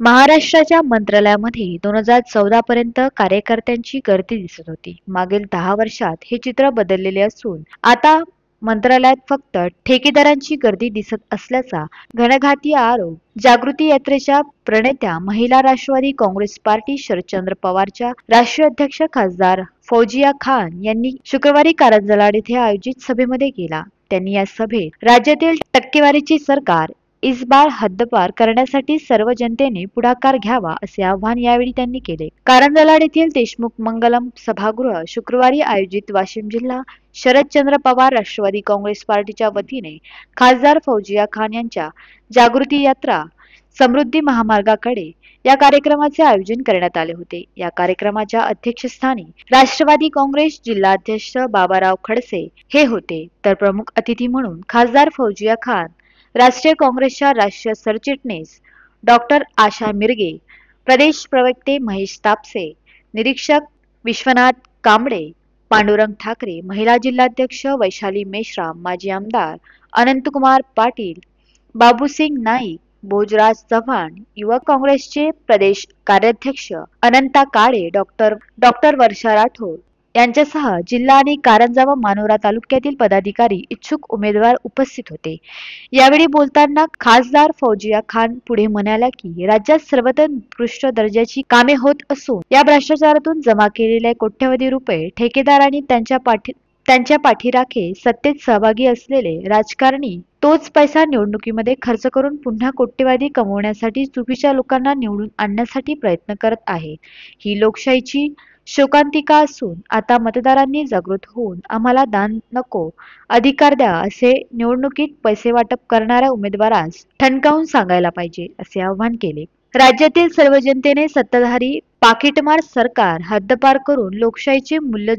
महाराष्ट्राच्या मंत्रालयामध्ये 2014 पर्यंत कार्यकर्त्यांची गर्दी दिसत होती. मागील 10 वर्षात हे चित्र बदललेले असून आता मंत्रालयात फक्त ठेकेदारांची गर्दी दिसत असल्याचा घणाघाती आरोप जागृती यात्रेच्या प्रणेत्या महिला राष्ट्रवादी काँग्रेस पार्टी शरदचंद्र पवारच्या राष्ट्रीय अध्यक्ष खासदार फौजिया खान यांनी शुक्रवारी कारंजलाड येथे आयोजित सभेमध्ये केला. त्यांनी या सभेत राज्यातील टक्केवारीची सरकार इस्बाल हद्दपार करण्यासाठी सर्व जनतेने पुढाकार घ्यावा असे आवाहन यावेळी त्यांनी केले. कारंजलाड येथील देशमुख मंगलम सभागृह शुक्रवारी आयोजित वाशिम जिल्हा शरदचंद्र पवार राष्ट्रवादी काँग्रेस पार्टीच्या वतीने खासदार फौजिया खान यांच्या जागृती यात्रा समृद्धी महामार्गाकडे या कार्यक्रमाचे आयोजन करण्यात आले होते. या कार्यक्रमाच्या अध्यक्षस्थानी राष्ट्रवादी काँग्रेस जिल्हाध्यक्ष बाबाराव खडसे हे होते, तर प्रमुख अतिथी म्हणून खासदार फौजिया खान, राष्ट्रीय काँग्रेसच्या राष्ट्रीय सरचिटणीस डॉक्टर आशा मिरगे, प्रदेश प्रवक्ते महेश तापसे, निरीक्षक विश्वनाथ कांबळे, पांडुरंग ठाकरे, महिला जिल्हाध्यक्ष वैशाली मेश्राम, माजी आमदार अनंतकुमार पाटील, बाबूसिंग नाईक, भोजराज चव्हाण, युवक काँग्रेसचे प्रदेश कार्याध्यक्ष अनंता काळे, डॉक्टर वर्षा राठोड यांच्यासह जिल्हा आणि कारंजा व मानोरा तालुक्यातील पदाधिकारी, इच्छुक उमेदवार उपस्थित होते. यावेळी बोलताना खासदार फौजिया खान पुढे म्हणाल्या की राज्यात सर्वत्र उत्कृष्ट दर्जाची कामे होत असून या भ्रष्टाचारातून जमा केलेले कोट्यवधी रुपये ठेकेदार आणि त्यांच्या पाठीराखे सत्तेत सहभागी असलेले राजकारणी तोच पैसा निवडणुकीमध्ये खर्च करून पुन्हा कोट्यवधी कमवण्यासाठी चुकीच्या लोकांना निवडून आणण्यासाठी प्रयत्न करत आहे. ही लोकशाहीची शोकांतिका असून आता मतदारांनी जागृत होऊन आम्हाला दान नको, अधिकार द्या असे निवडणुकीत पैसे वाटप करणाऱ्या उमेदवारास ठणकावून सांगायला पाहिजे असे आवाहन केले. राज्यातील सर्व जनतेने सत्ताधारी पाकिटमार सरकार हद्दपार करून लोकशाहीचे मूल्य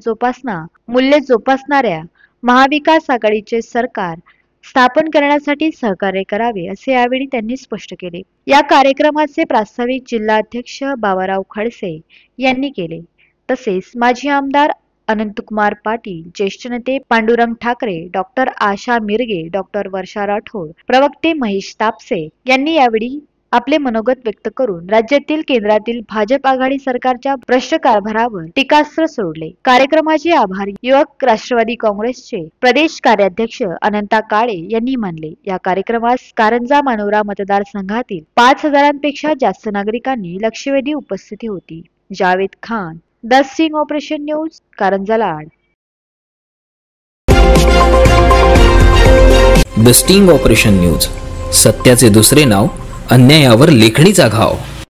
जोपासणाऱ्या महाविकास आघाडीचे सरकार स्थापन करण्यासाठी सहकार्य करावे असे यावेळी त्यांनी स्पष्ट केले. या कार्यक्रमाचे प्रास्ताविक जिल्हाध्यक्ष बाबाराव खडसे यांनी केले. तसेच माजी आमदार अनंतकुमार पाटील, ज्येष्ठ नेते पांडुरंग ठाकरे, डॉक्टर आशा मिरगे, डॉक्टर वर्षा राठोड, प्रवक्ते महेश तापसे यांनी यावेळी आपले मनोगत व्यक्त करून राज्यातील केंद्रातील भाजप आघाडी सरकारच्या भ्रष्ट कारभारावर टीकास्त्र सोडले. कार्यक्रमाचे आभार युवक राष्ट्रवादी काँग्रेसचे प्रदेश कार्याध्यक्ष अनंता काळे यांनी मानले. या कार्यक्रमास कारंजा मानोरा मतदारसंघातील 5,000पेक्षा जास्त नागरिकांनी लक्षवेधी उपस्थिती होती. Javed Khan, the sting operation news, Karanjlad. The sting operation news, सत्याचे दुसरे नाव, अन्यायावर लेखणीचा घाव.